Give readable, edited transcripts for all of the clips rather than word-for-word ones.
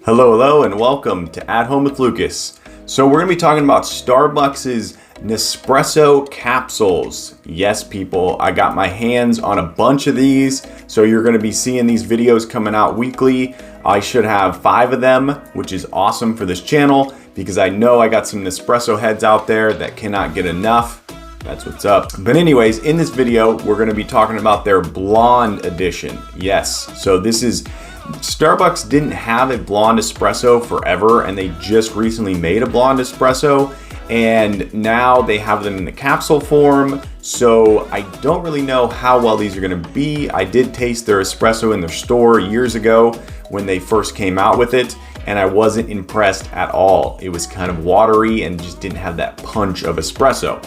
Hello, and welcome to At Home with Lucas. So we're going to be talking about Starbucks' Nespresso Capsules. Yes, people, I got my hands on a bunch of these, so you're going to be seeing these videos coming out weekly. I should have 5 of them, which is awesome for this channel because I know I got some Nespresso heads out there that cannot get enough. That's what's up. But anyways, in this video, we're going to be talking about their Blonde edition. Yes, so this is Starbucks didn't have a Blonde Espresso forever, and they just recently made a Blonde Espresso, and now they have them in the capsule form. So I don't really know how well these are going to be. I did taste their espresso in their store years ago when they first came out with it, and I wasn't impressed at all. It was kind of watery and just didn't have that punch of espresso.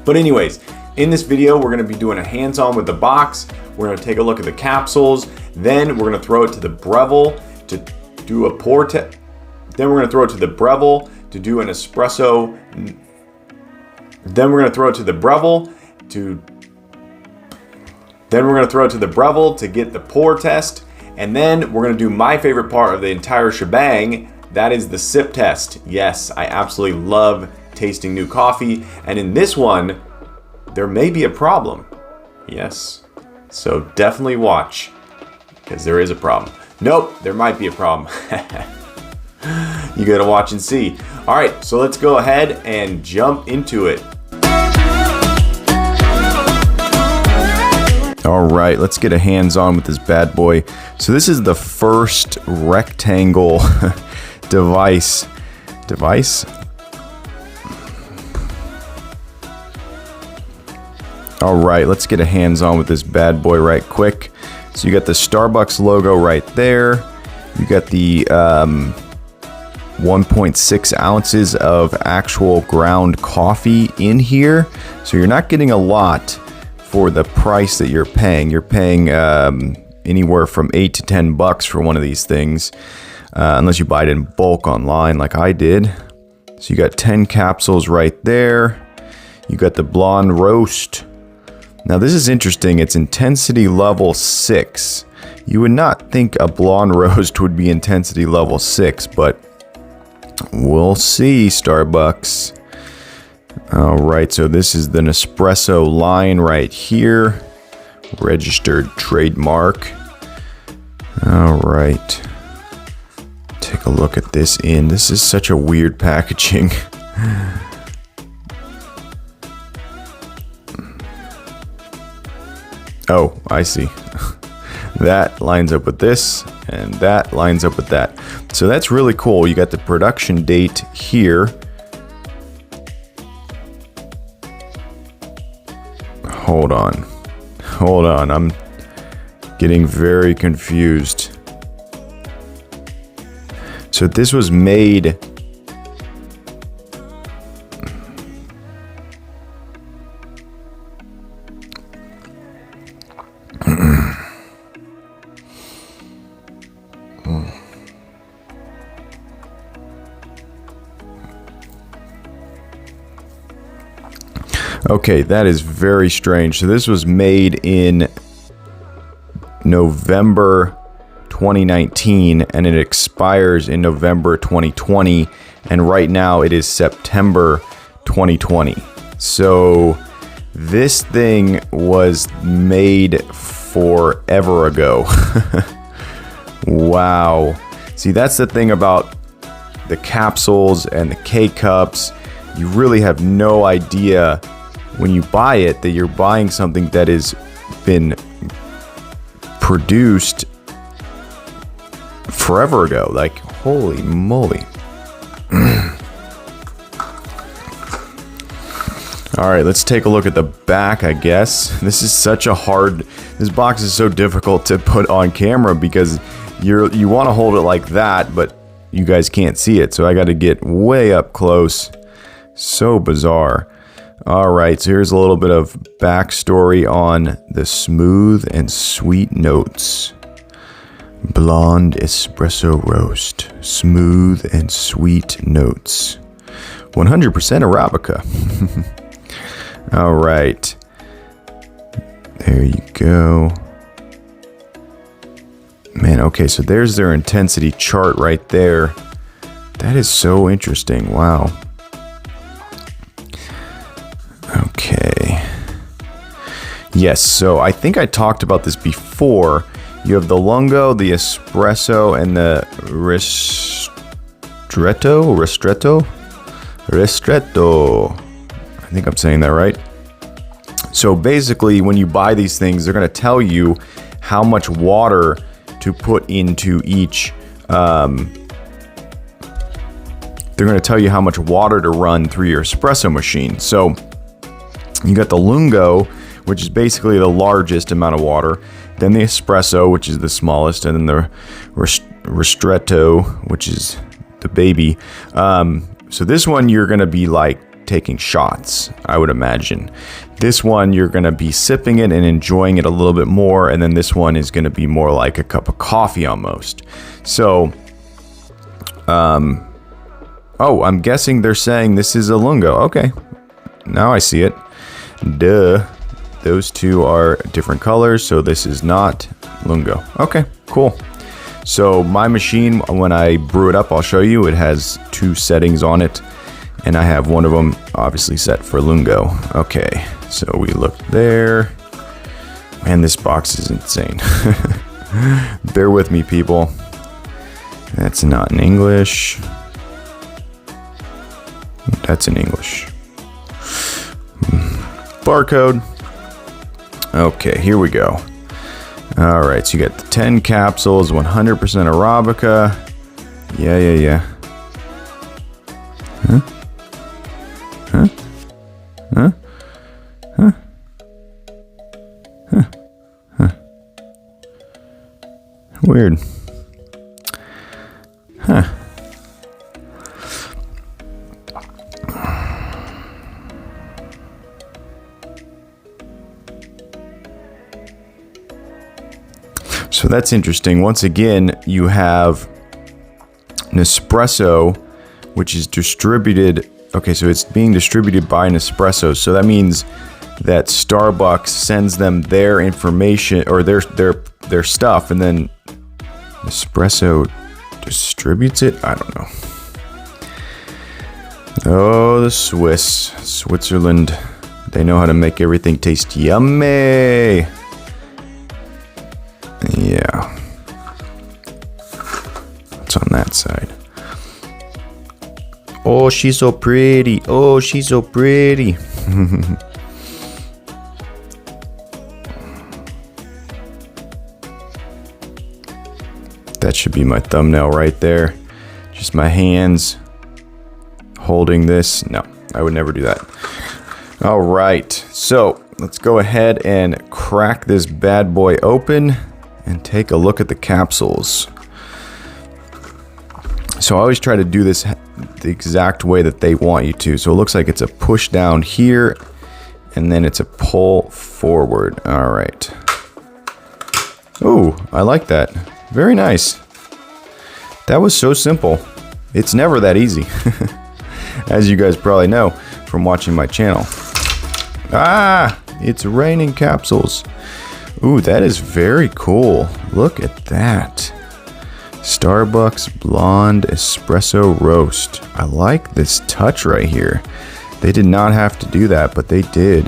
But anyways, in this video, we're going to be doing a hands-on with the box. We're going to take a look at the capsules. Then we're going to throw it to the Breville to do a pour test. Then we're going to throw it to the Breville to do an espresso. Then we're going to throw it to the Breville to. Then we're going to throw it to the Breville to get the pour test. And then we're going to do my favorite part of the entire shebang. That is the sip test. Yes, I absolutely love tasting new coffee. And in this one, there may be a problem. Yes. So definitely watch, because there is a problem. Nope, there might be a problem. You gotta watch and see. All right, so let's go ahead and jump into it. All right, let's get a hands-on with this bad boy. So this is the first rectangle device. All right, let's get a hands-on with this bad boy right quick. So you got the Starbucks logo right there. You got the 1.6 ounces of actual ground coffee in here. So you're not getting a lot for the price that you're paying. You're paying anywhere from $8 to $10 for one of these things, unless you buy it in bulk online like I did. So you got 10 capsules right there. You got the Blonde Roast. Now this is interesting, it's intensity level 6. You would not think a Blonde Roast would be intensity level 6, but we'll see, Starbucks. Alright, so this is the Nespresso line right here. Registered trademark. Alright. Take a look at this in. This is such a weird packaging. Oh, I see. That lines up with this, and that lines up with that. So that's really cool. You got the production date here. Hold on. I'm getting very confused. So this was made. Okay, that is very strange. So this was made in November 2019 and it expires in November 2020, and right now it is September 2020. So this thing was made forever ago. Wow. See, that's the thing about the capsules and the K-Cups. You really have no idea when you buy it that you're buying something that has been produced forever ago. Like, holy moly. All right, let's take a look at the back, I guess. This box is so difficult to put on camera because you want to hold it like that, but you guys can't see it. So I got to get way up close. So bizarre. All right, so here's a little bit of backstory on the smooth and sweet notes. Blonde Espresso Roast. Smooth and sweet notes. 100% Arabica. All right. There you go. Man, okay, so there's their intensity chart right there. That is so interesting. Wow. Okay. Yes, so I think I talked about this before. You have the lungo, the espresso, and the ristretto. I think I'm saying that right. So basically, when you buy these things, they're going to tell you how much water to put into each. They're going to tell you how much water to run through your espresso machine. So you got the lungo, which is basically the largest amount of water. Then the espresso, which is the smallest, and then the ristretto, which is the baby. So this one you're gonna be like taking shots, I would imagine. This one you're gonna be sipping it and enjoying it a little bit more, and then this one is gonna be more like a cup of coffee almost. So, oh, I'm guessing they're saying this is a lungo. Okay, now I see it. Duh. Those two are different colors, so this is not lungo. Okay, cool. So my machine, when I brew it up, I'll show you, it has 2 settings on it, and I have one of them obviously set for lungo. Okay, so we look there. Man, this box is insane. Bear with me, people. That's not in English. That's in English. Barcode. Okay, here we go. All right, so you got the 10 capsules, 100% Arabica. Yeah. Weird. Huh. So that's interesting. Once again, you have Nespresso, which is distributed. Okay, so it's being distributed by Nespresso. So that means that Starbucks sends them their information or their stuff, and then Nespresso distributes it. I don't know. Oh, the Switzerland. They know how to make everything taste yummy. Yeah. What's on that side? Oh, she's so pretty. Oh, she's so pretty. That should be my thumbnail right there. Just my hands holding this. No, I would never do that. All right, so let's go ahead and crack this bad boy open and take a look at the capsules. So I always try to do this the exact way that they want you to. So it looks like it's a push down here, and then it's a pull forward. All right. Oh, I like that. Very nice. That was so simple. It's never that easy, as you guys probably know from watching my channel. Ah, it's raining capsules. Ooh, that is very cool. Look at that. Starbucks Blond Espresso Roast. I like this touch right here. They did not have to do that, but they did.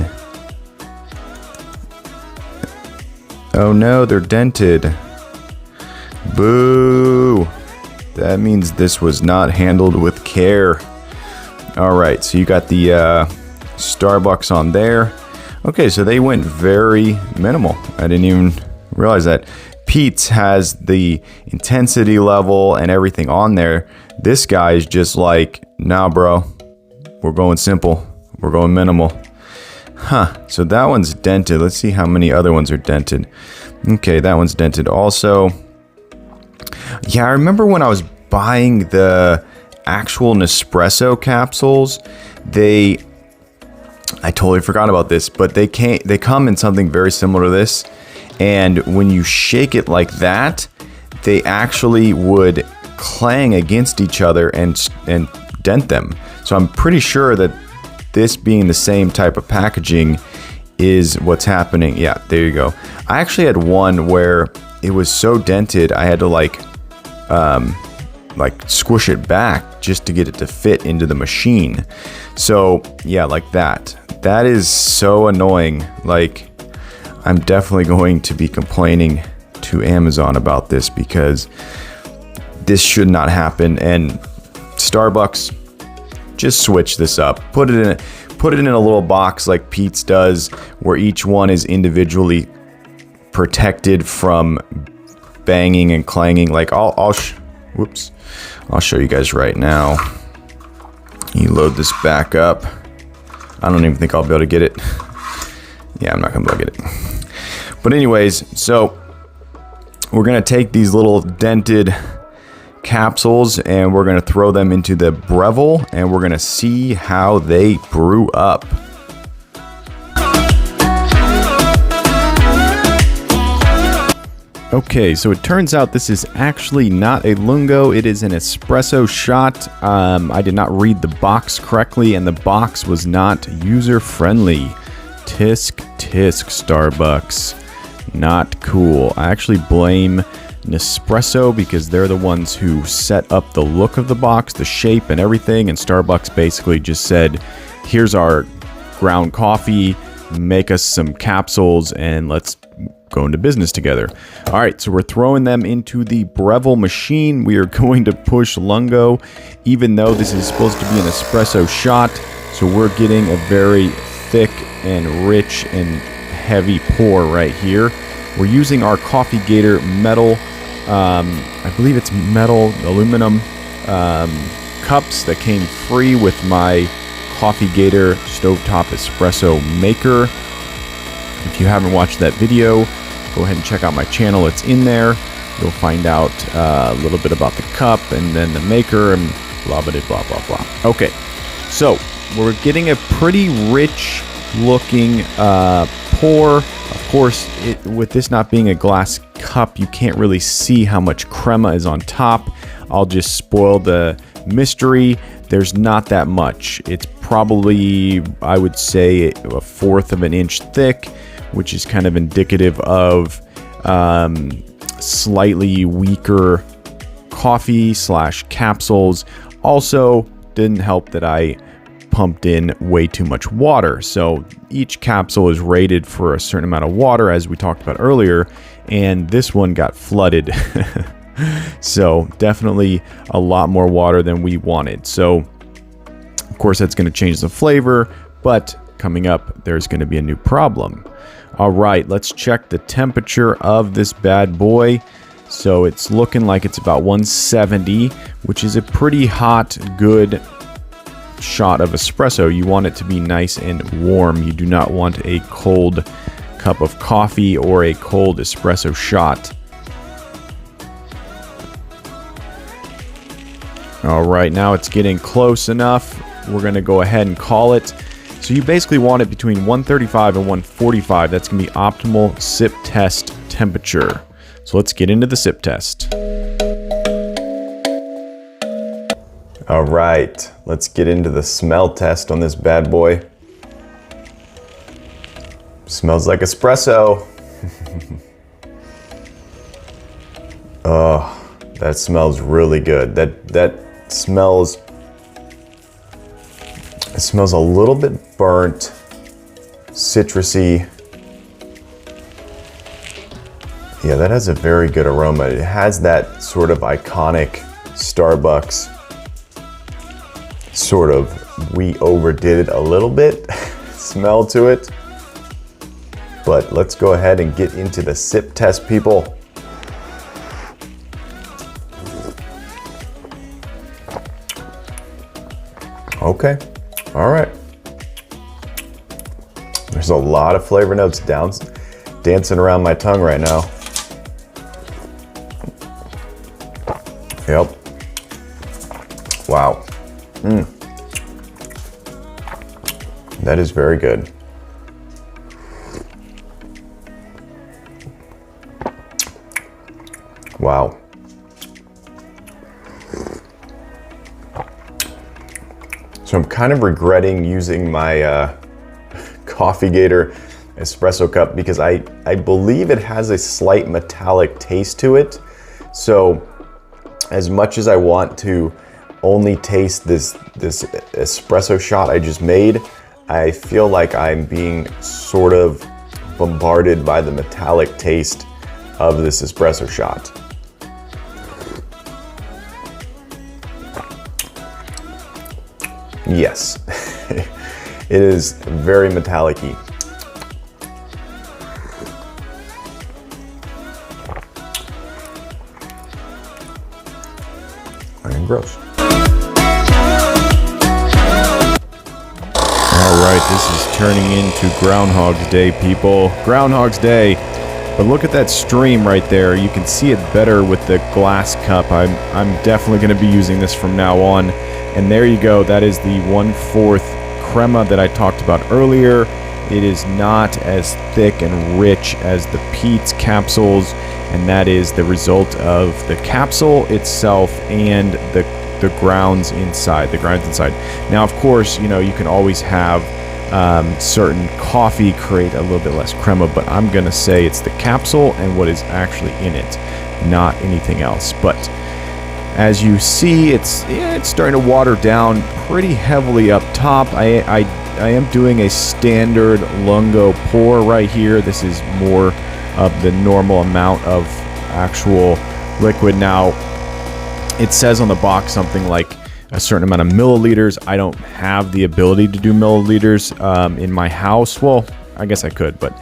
Oh no, they're dented. Boo. That means this was not handled with care. All right, so you got the Starbucks on there. Okay, so they went very minimal. I didn't even realize that. Pete's has the intensity level and everything on there. This guy is just like, nah, bro. We're going simple. We're going minimal. Huh, so that one's dented. Let's see how many other ones are dented. Okay, that one's dented also. Yeah, I remember when I was buying the actual Nespresso capsules, I totally forgot about this, but they come in something very similar to this, and when you shake it like that, they actually would clang against each other and dent them. So I'm pretty sure that this being the same type of packaging is what's happening. Yeah, there you go. I actually had one where it was so dented, I had to like squish it back just to get it to fit into the machine. So yeah, like that. That is so annoying. Like, I'm definitely going to be complaining to Amazon about this because this should not happen. And Starbucks, just switch this up. Put it in a little box like Pete's does, where each one is individually protected from banging and clanging. Like I'll show you guys right now. You load this back up. I don't even think I'll be able to get it. Yeah, I'm not gonna be able to get it. But anyways, so we're gonna take these little dented capsules and we're gonna throw them into the Breville and we're gonna see how they brew up. Okay, so it turns out this is actually not a lungo, it is an espresso shot. I did not read the box correctly and the box was not user-friendly. Tisk tisk, Starbucks. Not cool. I actually blame Nespresso because they're the ones who set up the look of the box, the shape and everything, and Starbucks basically just said, here's our ground coffee, make us some capsules and let's go into business together. All right, so we're throwing them into the Breville machine. We are going to push lungo, even though this is supposed to be an espresso shot. So we're getting a very thick and rich and heavy pour right here. We're using our Coffee Gator metal, I believe it's metal aluminum cups that came free with my Coffee Gator stovetop espresso maker. If you haven't watched that video, go ahead and check out my channel. It's in there. You'll find out a little bit about the cup and then the maker and blah, blah, blah, blah, blah. Okay, so we're getting a pretty rich looking pour. Of course, with this not being a glass cup, you can't really see how much crema is on top. I'll just spoil the mystery. There's not that much. It's probably, I would say, 1/4 of an inch thick, which is kind of indicative of slightly weaker coffee / capsules. Also, didn't help that I pumped in way too much water. So each capsule is rated for a certain amount of water, as we talked about earlier, and this one got flooded. So definitely a lot more water than we wanted. So of course that's going to change the flavor, but coming up there's going to be a new problem. All right, let's check the temperature of this bad boy. So it's looking like it's about 170, which is a pretty hot, good shot of espresso. You want it to be nice and warm. You do not want a cold cup of coffee or a cold espresso shot. All right, now it's getting close enough. We're going to go ahead and call it. So you basically want it between 135 and 145. That's going to be optimal sip test temperature. So let's get into the sip test. All right, let's get into the smell test on this bad boy. Smells like espresso. Oh, that smells really good. That smells, it smells a little bit burnt, citrusy. Yeah, that has a very good aroma. It has that sort of iconic Starbucks sort of, we overdid it a little bit, smell to it. But let's go ahead and get into the sip test, people. Okay, all right. There's a lot of flavor notes dancing around my tongue right now. Yep. Wow. That is very good. Wow. So I'm kind of regretting using my Coffee Gator espresso cup because I believe it has a slight metallic taste to it. So as much as I want to only taste this espresso shot I just made, I feel like I'm being sort of bombarded by the metallic taste of this espresso shot. Yes, it is very metallic-y. And gross. All right, this is turning into Groundhog's Day, people. Groundhog's Day. But look at that stream right there. You can see it better with the glass cup. I'm definitely going to be using this from now on. And there you go. That is the 1/4 crema that I talked about earlier. It is not as thick and rich as the Peet's capsules, and that is the result of the capsule itself and the grounds inside. Now, of course, you know, you can always have certain coffee create a little bit less crema, but I'm gonna say it's the capsule and what is actually in it, not anything else. But as you see, it's starting to water down pretty heavily up top. I am doing a standard lungo pour right here. This is more of the normal amount of actual liquid. Now, it says on the box something like a certain amount of milliliters. I don't have the ability to do milliliters in my house. Well, I guess I could, but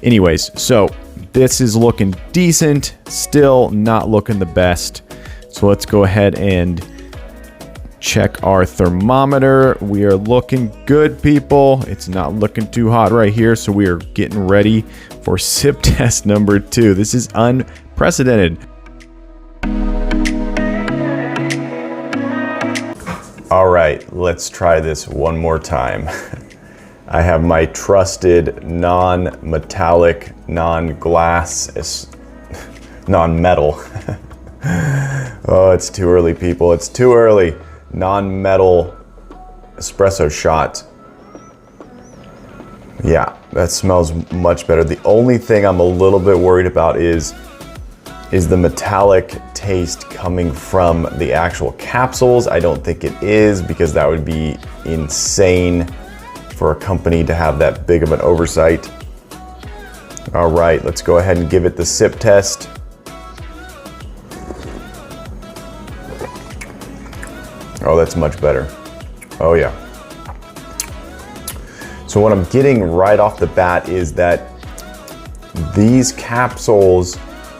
anyways, so this is looking decent, still not looking the best. So let's go ahead and check our thermometer. We are looking good, people. It's not looking too hot right here, so we are getting ready for sip test number 2. This is unprecedented. All right, let's try this one more time. I have my trusted non-metallic, non-glass, non-metal. Oh, it's too early, people. It's too early. Non-metal espresso shot. Yeah, that smells much better. The only thing I'm a little bit worried about is the metallic taste coming from the actual capsules. I don't think it is, because that would be insane for a company to have that big of an oversight. All right, let's go ahead and give it the sip test. Oh, that's much better. Oh yeah. So what I'm getting right off the bat is that these capsules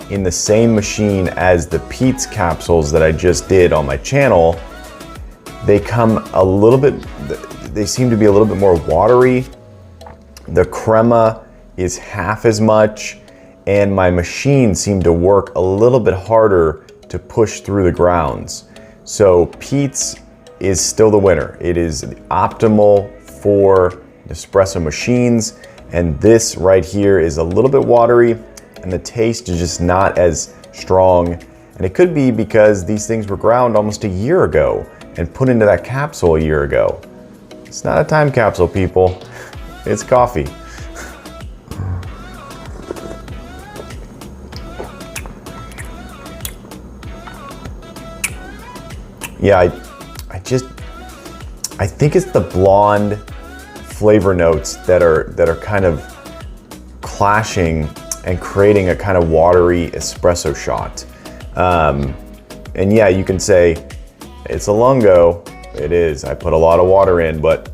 in the same machine as the Peet's capsules that I just did on my channel, they come a little bit, they seem to be a little bit more watery. The crema is half as much, and my machine seemed to work a little bit harder to push through the grounds. So Peet's is still the winner. It is optimal for Nespresso machines, and this right here is a little bit watery, and the taste is just not as strong. And it could be because these things were ground almost a year ago and put into that capsule a year ago. It's not a time capsule, people. It's coffee. Yeah, I think it's the blonde flavor notes that are kind of clashing and creating a kind of watery espresso shot. And yeah, you can say it's a lungo. It is. I put a lot of water in, but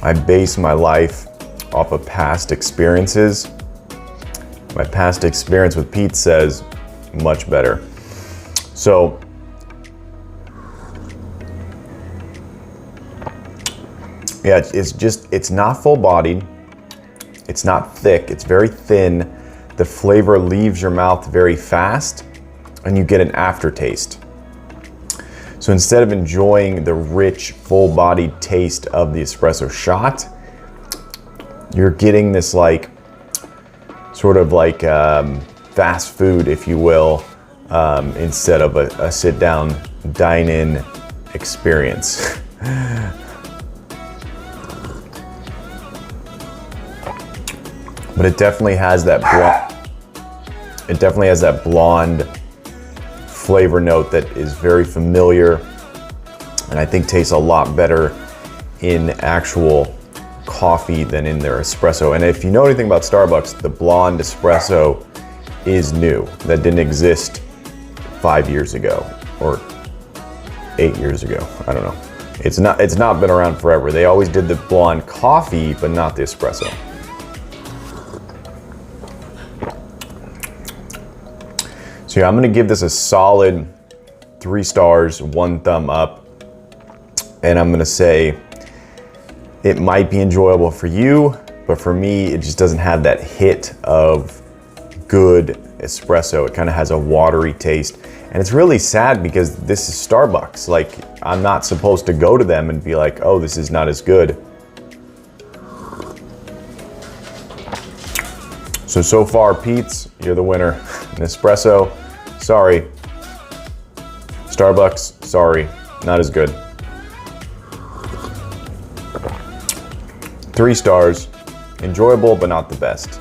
I base my life off of past experiences. My past experience with Peet's says much better. So yeah, it's not full bodied. It's not thick. It's very thin. The flavor leaves your mouth very fast, and you get an aftertaste. So instead of enjoying the rich, full-bodied taste of the espresso shot, you're getting this like sort of like fast food, if you will, instead of a sit-down, dine-in experience. but it definitely has that blonde flavor note that is very familiar, and I think tastes a lot better in actual coffee than in their espresso. And if you know anything about Starbucks, the Blond Nespresso is new. That didn't exist 5 years ago or 8 years ago. I don't know. It's not been around forever. They always did the blonde coffee, but not the espresso. So yeah, I'm gonna give this a solid 3 stars, 1 thumb up. And I'm gonna say it might be enjoyable for you, but for me, it just doesn't have that hit of good espresso. It kind of has a watery taste. And it's really sad because this is Starbucks. Like, I'm not supposed to go to them and be like, oh, this is not as good. So far, Pete's, you're the winner. Nespresso, sorry. Starbucks, sorry, not as good. 3 stars, enjoyable, but not the best.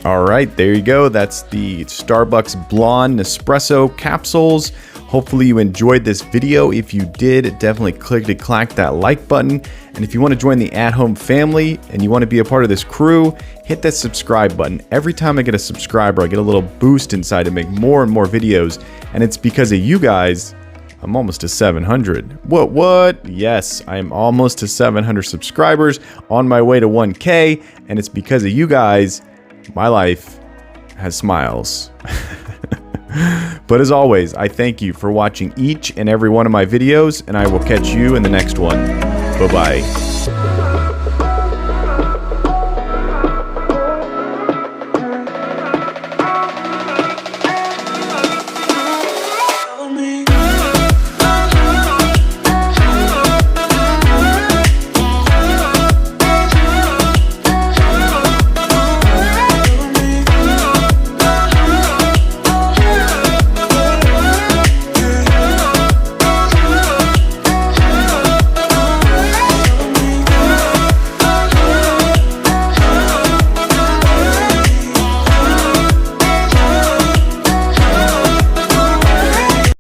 All right, there you go. That's the Starbucks Blond Nespresso Capsules. Hopefully you enjoyed this video. If you did, definitely clack that like button. And if you want to join the at-home family and you want to be a part of this crew, hit that subscribe button. Every time I get a subscriber, I get a little boost inside to make more and more videos. And it's because of you guys. I'm almost to 700. What? Yes, I am almost to 700 subscribers, on my way to 1K, and it's because of you guys, my life has smiles. But as always, I thank you for watching each and every one of my videos, and I will catch you in the next one. Bye-bye.